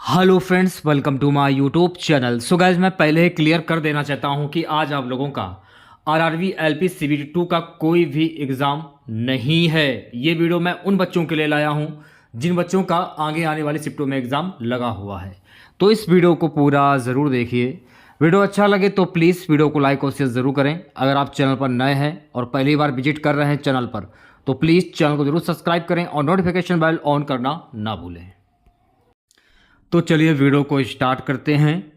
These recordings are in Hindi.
Hello friends, welcome to my YouTube channel. So guys, मैं पहले ही क्लियर कर देना चाहता हूं कि आज आप लोगों का आरआरबी एलपी सीबीटी 2 का कोई भी एग्ज़ाम नहीं है। ये वीडियो मैं उन बच्चों के लिए लाया हूं जिन बच्चों का आगे आने वाली शिफ्टों में एग्ज़ाम लगा हुआ है। तो इस वीडियो को पूरा ज़रूर देखिए। वीडियो अच्छा लगे तो प्लीज़ वीडियो को लाइक और शेयर ज़रूर करें। अगर आप चैनल पर नए हैं और पहली बार विजिट कर रहे हैं चैनल पर, तो प्लीज़ चैनल को ज़रूर सब्सक्राइब करें और नोटिफिकेशन बेल ऑन करना ना भूलें। तो चलिए वीडियो को स्टार्ट करते हैं।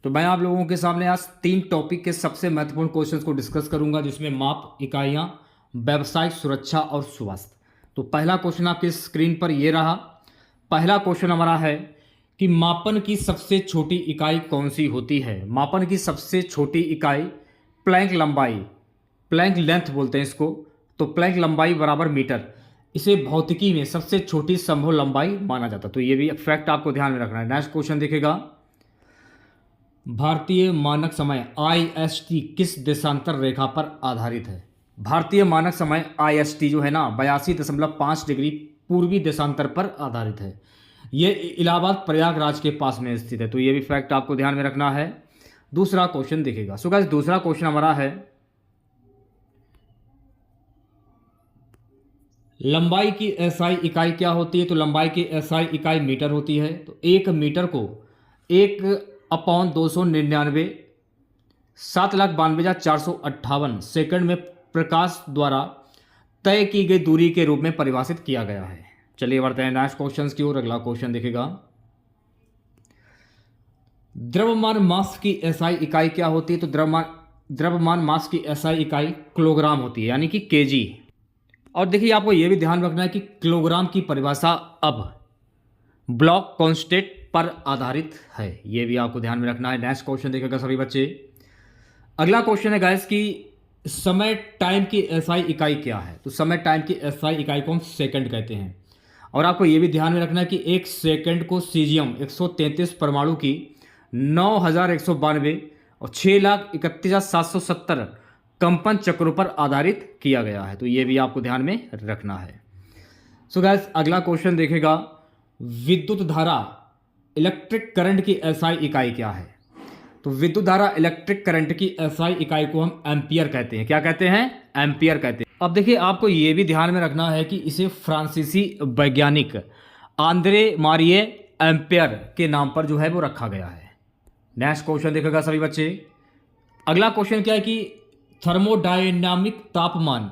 तो मैं आप लोगों के सामने आज 3 टॉपिक के सबसे महत्वपूर्ण क्वेश्चंस को डिस्कस करूंगा, जिसमें माप, इकाइयां, व्यावसायिक सुरक्षा और स्वास्थ्य। तो पहला क्वेश्चन आपके स्क्रीन पर ये रहा। पहला क्वेश्चन हमारा है कि मापन की सबसे छोटी इकाई कौन सी होती है। मापन की सबसे छोटी इकाई प्लैंक लंबाई, प्लैंक लेंथ बोलते हैं इसको। तो प्लैंक लंबाई बराबर मीटर, इसे भौतिकी में सबसे छोटी संभव लंबाई माना जाता है। तो ये भी फैक्ट आपको ध्यान में रखना है। नेक्स्ट क्वेश्चन देखेगा, भारतीय मानक समय IST किस देशांतर रेखा पर आधारित है। भारतीय मानक समय IST जो है ना 82.5 डिग्री पूर्वी देशांतर पर आधारित है। ये इलाहाबाद प्रयागराज के पास में स्थित है। तो ये भी फैक्ट आपको ध्यान में रखना है। दूसरा क्वेश्चन देखेगा। सो गाइस, दूसरा क्वेश्चन हमारा है, लंबाई की SI इकाई क्या होती है। तो लंबाई की SI इकाई मीटर होती है। तो 1 मीटर को 1/299 7,92,458 सेकंड में प्रकाश द्वारा तय की गई दूरी के रूप में परिभाषित किया गया है। चलिए बढ़ते हैं नेक्स्ट क्वेश्चन की ओर। अगला क्वेश्चन देखेगा, द्रव्यमान मास की SI इकाई क्या होती है। तो द्रव्यमान मास की SI इकाई किलोग्राम होती है, यानी कि केजी। और देखिए, आपको यह भी ध्यान रखना है कि किलोग्राम की परिभाषा अब ब्लॉक कांस्टेंट पर आधारित है। यह भी आपको ध्यान में रखना है। नेक्स्ट क्वेश्चन देखेगा सभी बच्चे। अगला क्वेश्चन है गाइस कि समय टाइम की SI इकाई क्या है। तो समय टाइम की SI इकाई को हम सेकंड कहते हैं। और आपको यह भी ध्यान में रखना है कि एक सेकंड को सीजियम 133 परमाणु की 9,192 और 6,31,770 कंपन चक्रों पर आधारित किया गया है। तो ये भी आपको ध्यान में रखना है। सो गाइस, अगला क्वेश्चन देखेगा, विद्युत धारा इलेक्ट्रिक करंट की SI इकाई क्या है। तो विद्युत धारा इलेक्ट्रिक करंट की SI इकाई को हम एम्पियर कहते हैं। क्या कहते हैं? एम्पियर कहते हैं। अब देखिए, आपको ये भी ध्यान में रखना है कि इसे फ्रांसीसी वैज्ञानिक आंद्रे मारिए एम्पियर के नाम पर जो है वो रखा गया है। नेक्स्ट क्वेश्चन देखेगा सभी बच्चे। अगला क्वेश्चन क्या है कि थर्मोडायनामिक तापमान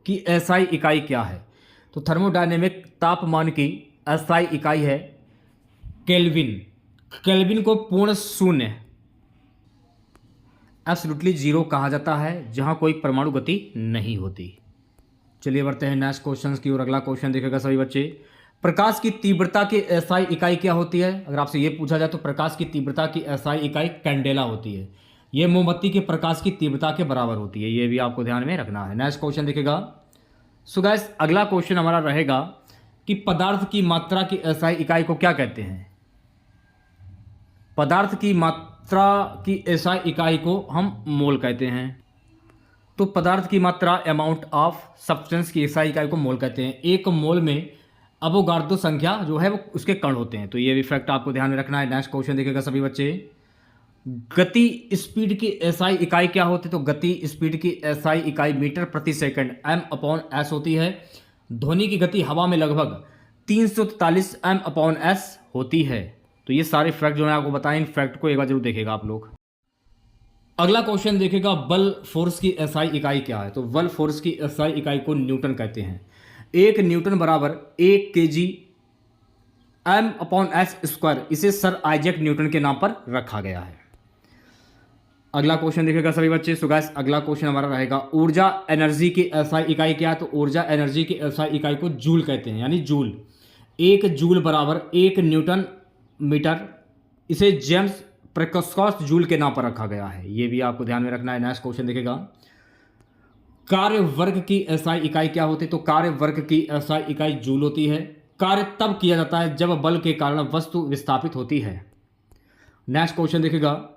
की SI इकाई क्या है। तो थर्मोडायनामिक तापमान की SI इकाई है केल्विन। केल्विन को पूर्ण शून्य, एब्सोल्युटली जीरो कहा जाता है, जहां कोई परमाणु गति नहीं होती। चलिए बढ़ते हैं नेक्स्ट क्वेश्चन की ओर। अगला क्वेश्चन देखेगा सभी बच्चे, प्रकाश की तीव्रता की SI इकाई क्या होती है। अगर आपसे ये पूछा जाए तो प्रकाश की तीव्रता की SI इकाई कैंडेला होती है। ये मोमबत्ती के प्रकाश की तीव्रता के बराबर होती है। ये भी आपको ध्यान में रखना है। नेक्स्ट क्वेश्चन देखेगा। सो गाइस, अगला क्वेश्चन हमारा रहेगा कि पदार्थ की मात्रा की SI इकाई को क्या कहते हैं। पदार्थ की मात्रा की SI इकाई को हम मोल कहते हैं। तो पदार्थ की मात्रा, अमाउंट ऑफ सब्सटेंस की SI इकाई को मोल कहते हैं। एक मोल में अवोगाड्रो संख्या जो है वो उसके कण होते हैं। तो ये भी फैक्ट आपको ध्यान में रखना है। नेक्स्ट क्वेश्चन देखेगा सभी बच्चे, गति स्पीड की SI इकाई क्या होती है। तो गति स्पीड की SI इकाई मीटर प्रति सेकंड M/s होती है। ध्वनि की गति हवा में लगभग 343 M/s होती है। तो ये सारे फैक्ट जो मैं आपको बताएं, इन फैक्ट को एक बार जरूर देखेगा आप लोग। अगला क्वेश्चन देखेगा, बल फोर्स की SI इकाई क्या है। तो बल फोर्स की SI इकाई को न्यूटन कहते हैं। 1 न्यूटन बराबर 1 kg M/s²। इसे सर आइजैक न्यूटन के नाम पर रखा गया है। अगला क्वेश्चन देखेगा सभी बच्चे। सो गाइस, अगला क्वेश्चन हमारा रहेगा, ऊर्जा एनर्जी की SI इकाई क्या है। तो ऊर्जा एनर्जी की SI इकाई को जूल कहते हैं, यानी जूल। 1 जूल बराबर 1 न्यूटन मीटर। इसे जेम्स प्रेस्कॉट जूल के नाम पर रखा गया है। ये भी आपको ध्यान में रखना है। नेक्स्ट क्वेश्चन देखेगा, कार्य वर्ग की SI इकाई क्या होती है। तो कार्य वर्ग की SI इकाई जूल होती है। कार्य तब किया जाता है जब बल के कारण वस्तु विस्थापित होती है। नेक्स्ट क्वेश्चन देखेगा,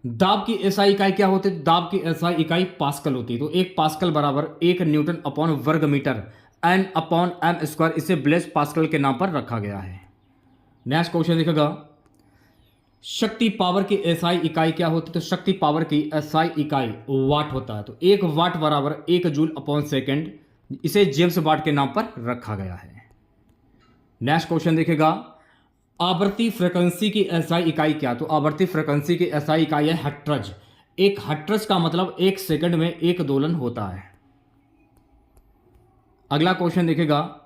दाब की SI इकाई क्या होती है। दाब की SI इकाई पास्कल होती है। तो 1 पास्कल बराबर 1 न्यूटन अपॉन वर्ग मीटर N/m²। इसे ब्लेस पास्कल के नाम पर रखा गया है। नेक्स्ट क्वेश्चन देखिएगा, शक्ति पावर की एसआई इकाई क्या होती है? तो शक्ति पावर की एसआई इकाई वाट होता है। तो 1 वाट बराबर 1 जूल अपॉन सेकेंड, इसे जेम्स वाट के नाम पर रखा गया है। नेक्स्ट क्वेश्चन देखिएगा, आवर्ती फ्रीक्वेंसी की एसआई इकाई क्या? तो आवर्ती फ्रीक्वेंसी की एसआई इकाई है हर्ट्ज। एक हर्ट्ज का मतलब 1 सेकंड में 1 दोलन होता है। अगला क्वेश्चन देखिएगा,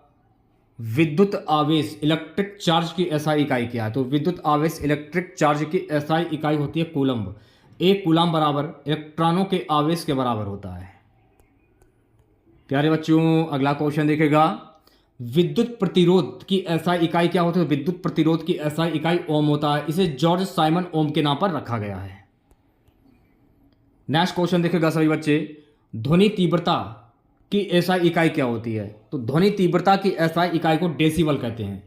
विद्युत आवेश इलेक्ट्रिक चार्ज की एसआई इकाई क्या है? तो विद्युत आवेश इलेक्ट्रिक चार्ज की एसआई इकाई होती है कूलम्ब। 1 कूलम्ब बराबर इलेक्ट्रॉनों के आवेश के बराबर होता है। प्यारे बच्चों, अगला क्वेश्चन देखिएगा, विद्युत प्रतिरोध की एसआई इकाई क्या होती है? तो विद्युत प्रतिरोध की एसआई इकाई ओम होता है। इसे जॉर्ज साइमन ओम के नाम पर रखा गया है। नेक्स्ट क्वेश्चन देखिएगा सभी बच्चे, ध्वनि तीव्रता की एसआई इकाई क्या होती है? तो ध्वनि तीव्रता की एसआई इकाई को डेसिबल कहते हैं।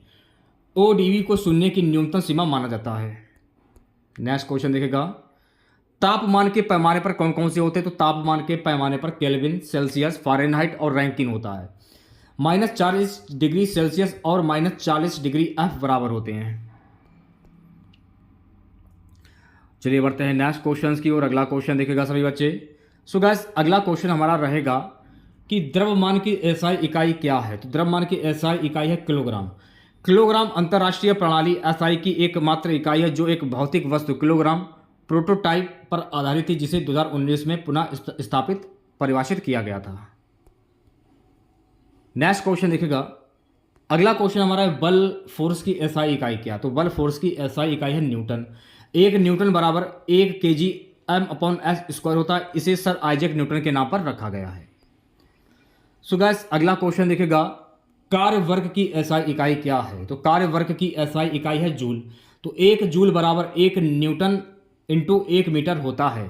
ओडीवी को सुनने की न्यूनतम सीमा माना जाता है। नेक्स्ट क्वेश्चन देखिएगा, तापमान के पैमाने पर कौन कौन से होते हैं? तो तापमान के पैमाने पर केल्विन, सेल्सियस, फारेनहाइट और रैंकिन होता है। -40 डिग्री सेल्सियस और -40 डिग्री एफ बराबर होते हैं। चलिए बढ़ते हैं नेक्स्ट क्वेश्चन की ओर। अगला क्वेश्चन देखिएगा सभी बच्चे। सो गाइस, अगला क्वेश्चन हमारा रहेगा कि द्रव्यमान की एसआई इकाई क्या है? तो द्रव्यमान की एसआई इकाई है किलोग्राम। किलोग्राम अंतरराष्ट्रीय प्रणाली एसआई की एकमात्र इकाई है जो एक भौतिक वस्तु किलोग्राम प्रोटोटाइप पर आधारित थी, जिसे 2019 में पुनः स्थापित परिभाषित किया गया था। नेक्स्ट क्वेश्चन देखिएगा, अगला क्वेश्चन हमारा है बल फोर्स की एसआई इकाई क्या? तो बल फोर्स की एसआई इकाई है न्यूटन। 1 न्यूटन बराबर 1 kg m/s² होता है। इसे सर आइजैक न्यूटन के नाम पर रखा गया है। सो गाइस, अगला क्वेश्चन देखिएगा, कार्य वर्ग की एसआई इकाई क्या है? तो कार्य वर्ग की एसआई इकाई है जूल। तो 1 जूल बराबर 1 न्यूटन इंटू 1 मीटर होता है।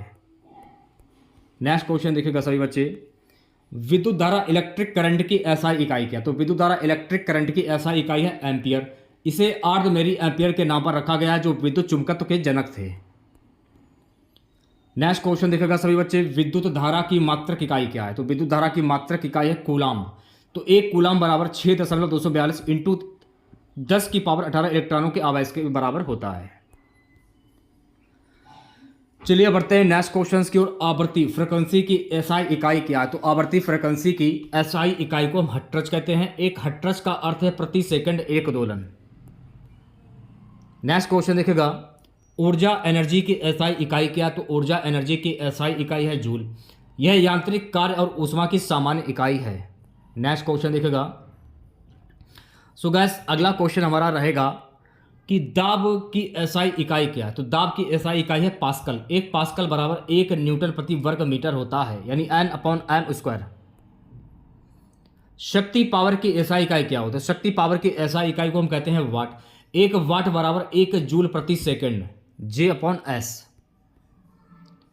नेक्स्ट क्वेश्चन देखिएगा सभी बच्चे, विद्युत धारा इलेक्ट्रिक करंट की एसआई इकाई क्या? तो विद्युत धारा इलेक्ट्रिक करंट की एसआई इकाई है एम्पियर। इसे आर्धमेरी एम्पियर के नाम पर रखा गया है, जो विद्युत चुंबकत्व के जनक थे। नेक्स्ट क्वेश्चन देखिएगा सभी बच्चे, विद्युत धारा की मात्रक इकाई क्या है? तो विद्युत धारा की मात्रक इकाई है कूलाम। तो 1 कूलाम बराबर 6.242 इंटू 10⁻18 इलेक्ट्रॉनों के आवेश के बराबर होता है। चलिए बढ़ते हैं नेक्स्ट क्वेश्चन की ओर। आवर्ती फ्रीक्वेंसी की एसआई इकाई क्या है? तो आवर्ती फ्रीक्वेंसी की एसआई इकाई को हम हर्ट्ज कहते हैं। एक हर्ट्ज का अर्थ है प्रति सेकंड 1 दोलन। नेक्स्ट क्वेश्चन देखिएगा, ऊर्जा एनर्जी की एसआई इकाई क्या? तो ऊर्जा एनर्जी की एसआई इकाई है जूल। यह यांत्रिक कार्य और ऊष्मा की सामान्य इकाई है। नेक्स्ट क्वेश्चन देखिएगा। सो गाइस, अगला क्वेश्चन हमारा रहेगा कि दाब की एसआई इकाई क्या है? तो दाब की एसआई इकाई है पास्कल। 1 पास्कल बराबर 1 न्यूटन प्रति वर्ग मीटर होता है, यानी N/m²। शक्ति पावर की एसआई इकाई क्या होता है? शक्ति पावर की एसआई इकाई को हम कहते हैं वाट। 1 वाट बराबर 1 जूल प्रति सेकंड, J/S।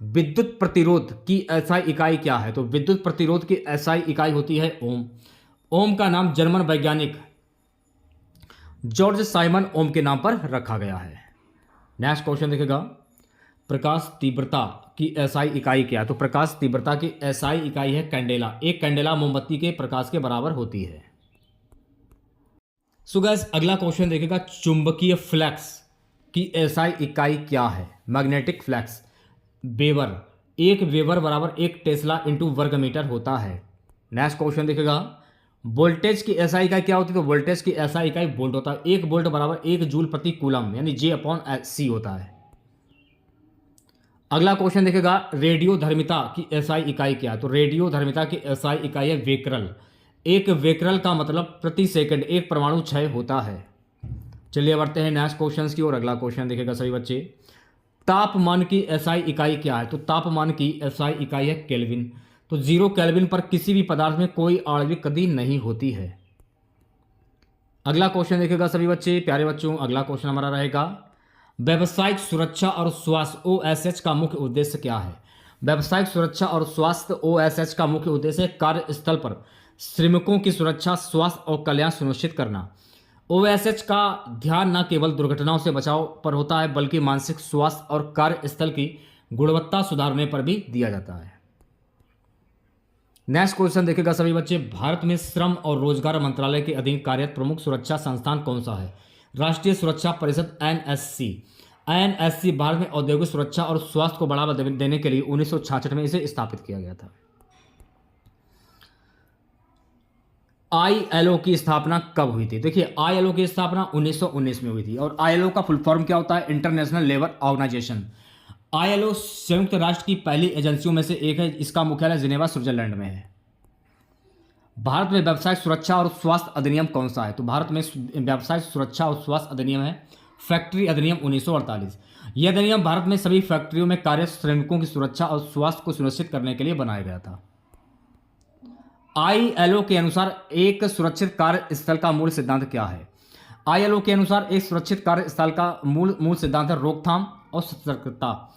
विद्युत प्रतिरोध की एसआई इकाई क्या है? तो विद्युत प्रतिरोध की एसआई इकाई होती है ओम। ओम का नाम जर्मन वैज्ञानिक जॉर्ज साइमन ओम के नाम पर रखा गया है। नेक्स्ट क्वेश्चन देखिएगा, प्रकाश तीव्रता की एसआई इकाई क्या है? तो प्रकाश तीव्रता की एसआई इकाई है कैंडेला। 1 कैंडेला मोमबत्ती के प्रकाश के बराबर होती है। सो गाइस, अगला क्वेश्चन देखिएगा, चुंबकीय फ्लक्स की एसआई इकाई क्या है? Magnetic flux weber. 1 वेबर बराबर 1 टेस्ला इंटू वर्ग मीटर होता है। नेक्स्ट क्वेश्चन देखिएगा, वोल्टेज की एसआई इकाई क्या होती है? तो वोल्टेज की एसआई इकाई वोल्ट होता है। 1 वोल्ट बराबर 1 जूल प्रति कूलम, यानी J/C होता है। अगला क्वेश्चन देखिएगा, रेडियो धर्मिता की एसआई इकाई क्या है? तो रेडियो धर्मिता की एसआई इकाई है वेकरल। 1 वेकरल का मतलब प्रति सेकंड 1 परमाणु क्षय होता है। चलिए बढ़ते हैं नेक्स्ट क्वेश्चन की ओर। अगला क्वेश्चन देखिएगा सभी बच्चे, तापमान की एसआई इकाई क्या है? तो तापमान की एसआई इकाई है केल्विन। तो 0 केल्विन पर किसी भी पदार्थ में कोई आणविक गति नहीं होती है। अगला क्वेश्चन देखिएगा सभी बच्चे, प्यारे बच्चों, अगला क्वेश्चन हमारा रहेगा, व्यावसायिक सुरक्षा और स्वास्थ्य OSH का मुख्य उद्देश्य क्या है? व्यावसायिक सुरक्षा और स्वास्थ्य OSH का मुख्य उद्देश्य कार्यस्थल पर श्रमिकों की सुरक्षा, स्वास्थ्य और कल्याण सुनिश्चित करना। OSH का ध्यान न केवल दुर्घटनाओं से बचाव पर होता है, बल्कि मानसिक स्वास्थ्य और कार्यस्थल की गुणवत्ता सुधारने पर भी दिया जाता है। नेक्स्ट क्वेश्चन देखिएगा सभी बच्चे, भारत में श्रम और रोजगार मंत्रालय के अधीन कार्यरत प्रमुख सुरक्षा संस्थान कौन सा है? राष्ट्रीय सुरक्षा परिषद एनएससी भारत में औद्योगिक सुरक्षा और स्वास्थ्य को बढ़ावा देने के लिए 1966 में इसे स्थापित किया गया था। आईएलओ की स्थापना कब हुई थी? देखिए, आईएलओ की स्थापना 1919 में हुई थी और आईएलओ का फुल फॉर्म क्या होता है? International labour organisation. आईएलओ संयुक्त राष्ट्र की पहली एजेंसियों में से एक है। इसका मुख्यालय जिनेवा, स्विट्जरलैंड में है। भारत में व्यावसायिक सुरक्षा और स्वास्थ्य अधिनियम कौन सा है? तो भारत में व्यावसायिक सुरक्षा और स्वास्थ्य अधिनियम है फैक्ट्री अधिनियम 1948। यह अधिनियम भारत में सभी फैक्ट्रियों में कार्य श्रमिकों की सुरक्षा और स्वास्थ्य को सुनिश्चित करने के लिए बनाया गया था। आईएलओ के अनुसार एक सुरक्षित कार्यस्थल का मूल सिद्धांत क्या है? आईएलओ के अनुसार एक सुरक्षित कार्यस्थल का मूल सिद्धांत है रोकथाम और सतर्कता।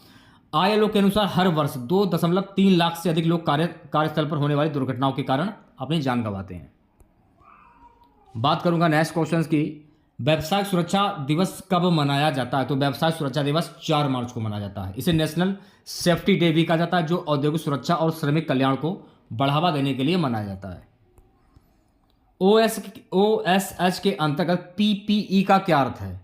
आईएलओ के अनुसार हर वर्ष 2.3 लाख से अधिक लोग कार्यस्थल पर होने वाली दुर्घटनाओं के कारण अपनी जान गंवाते हैं। बात करूंगा नेक्स्ट क्वेश्चन की, व्यावसायिक सुरक्षा दिवस कब मनाया जाता है? तो व्यावसायिक सुरक्षा दिवस 4 मार्च को मनाया जाता है। इसे नेशनल सेफ्टी डे भी कहा जाता है, जो औद्योगिक सुरक्षा और श्रमिक कल्याण को बढ़ावा देने के लिए मनाया जाता है। ओएसएच के अंतर्गत पीपीई का क्या अर्थ है?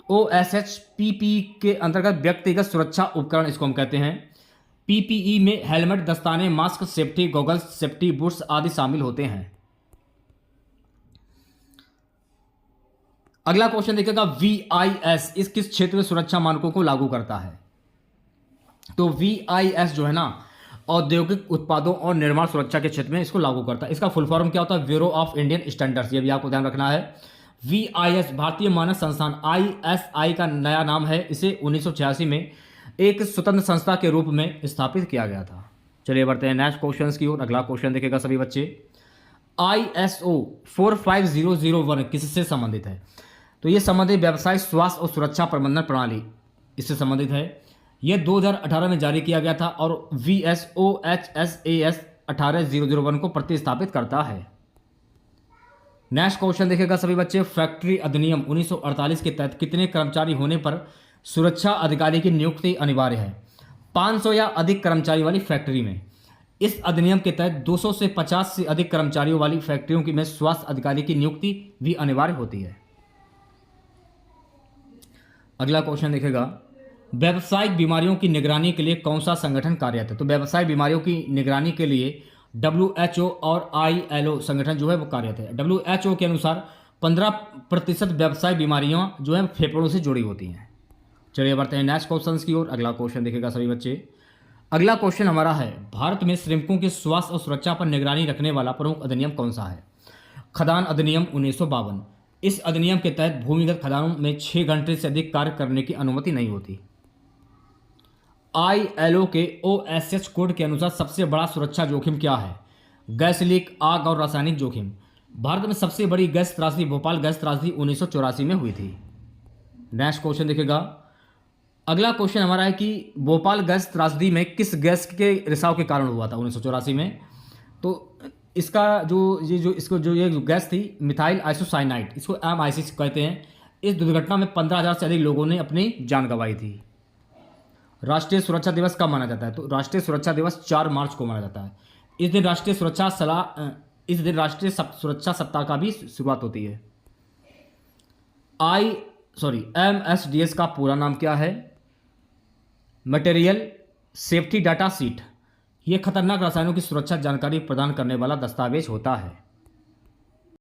ओएसएच पीपीई के अंतर्गत व्यक्तिगत सुरक्षा उपकरण इसको हम कहते हैं। पीपीई में हेलमेट, दस्ताने, mask, safety goggles, safety boots आदि शामिल होते हैं। अगला क्वेश्चन देखिएगा, वीआईएस इस किस क्षेत्र में सुरक्षा मानकों को लागू करता है? तो वीआईएस जो है ना, औद्योगिक उत्पादों और निर्माण सुरक्षा के क्षेत्र में इसको लागू करता है। इसका फुल फॉर्म क्या होता है? Bureau of Indian standards. ये भी आपको ध्यान रखना है। वीआईएस भारतीय मानक संस्थान आईएसआई का नया नाम है। इसे 1986 में एक स्वतंत्र संस्था के रूप में स्थापित किया गया था। चलिए बढ़ते हैं नेक्स्ट क्वेश्चन की ओर। अगला क्वेश्चन देखेगा सभी बच्चे, ISO 45001 किससे संबंधित है? तो ये संबंधित व्यवसायिक स्वास्थ्य और सुरक्षा प्रबंधन प्रणाली इससे संबंधित है। यह 2018 में जारी किया गया था और VSOHSAS 18001 को प्रतिस्थापित करता है। नेक्स्ट क्वेश्चन देखेगा सभी बच्चे, फैक्ट्री अधिनियम 1948 के तहत कितने कर्मचारी होने पर सुरक्षा अधिकारी की नियुक्ति अनिवार्य है? 500 या अधिक कर्मचारी वाली फैक्ट्री में। इस अधिनियम के तहत 200 से 50 से अधिक कर्मचारियों वाली फैक्ट्रियों में स्वास्थ्य अधिकारी की नियुक्ति भी अनिवार्य होती है। अगला क्वेश्चन देखेगा, व्यावसायिक बीमारियों की निगरानी के लिए कौन सा संगठन कार्यरत है? तो व्यावसायिक बीमारियों की निगरानी के लिए WHO और ILO संगठन जो है वो कार्यरत है। WHO के अनुसार 15% व्यावसायिक बीमारियां जो है फेफड़ों से जुड़ी होती हैं। चलिए बढ़ते हैं नेक्स्ट क्वेश्चन की ओर। अगला क्वेश्चन देखेगा सभी बच्चे। अगला क्वेश्चन हमारा है, भारत में श्रमिकों के स्वास्थ्य और सुरक्षा पर निगरानी रखने वाला प्रमुख अधिनियम कौन सा है? खदान अधिनियम 1952। इस अधिनियम के तहत भूमिगत खदानों में 6 घंटे से अधिक कार्य करने की अनुमति नहीं होती। ILO के OSH कोड के अनुसार सबसे बड़ा सुरक्षा जोखिम क्या है? गैस लीक, आग और रासायनिक जोखिम। भारत में सबसे बड़ी गैस त्रासदी भोपाल गैस त्रासदी 1984 में हुई थी। नेक्स्ट क्वेश्चन देखेगा। अगला क्वेश्चन हमारा है कि भोपाल गैस त्रासदी में किस गैस के रिसाव के कारण हुआ था 1984 में? तो इसका ये गैस थी मिथाइल आइसोसाइनाइड, इसको MIC कहते हैं। इस दुर्घटना में 15,000 से अधिक लोगों ने अपनी जान गंवाई थी। राष्ट्रीय सुरक्षा दिवस कब माना जाता है? तो राष्ट्रीय सुरक्षा दिवस 4 मार्च को माना जाता है। इस दिन राष्ट्रीय सुरक्षा सप्ताह का भी शुरुआत होती है। MSDS का पूरा नाम क्या है? Material safety data sheet. यह खतरनाक रसायनों की सुरक्षा जानकारी प्रदान करने वाला दस्तावेज होता है।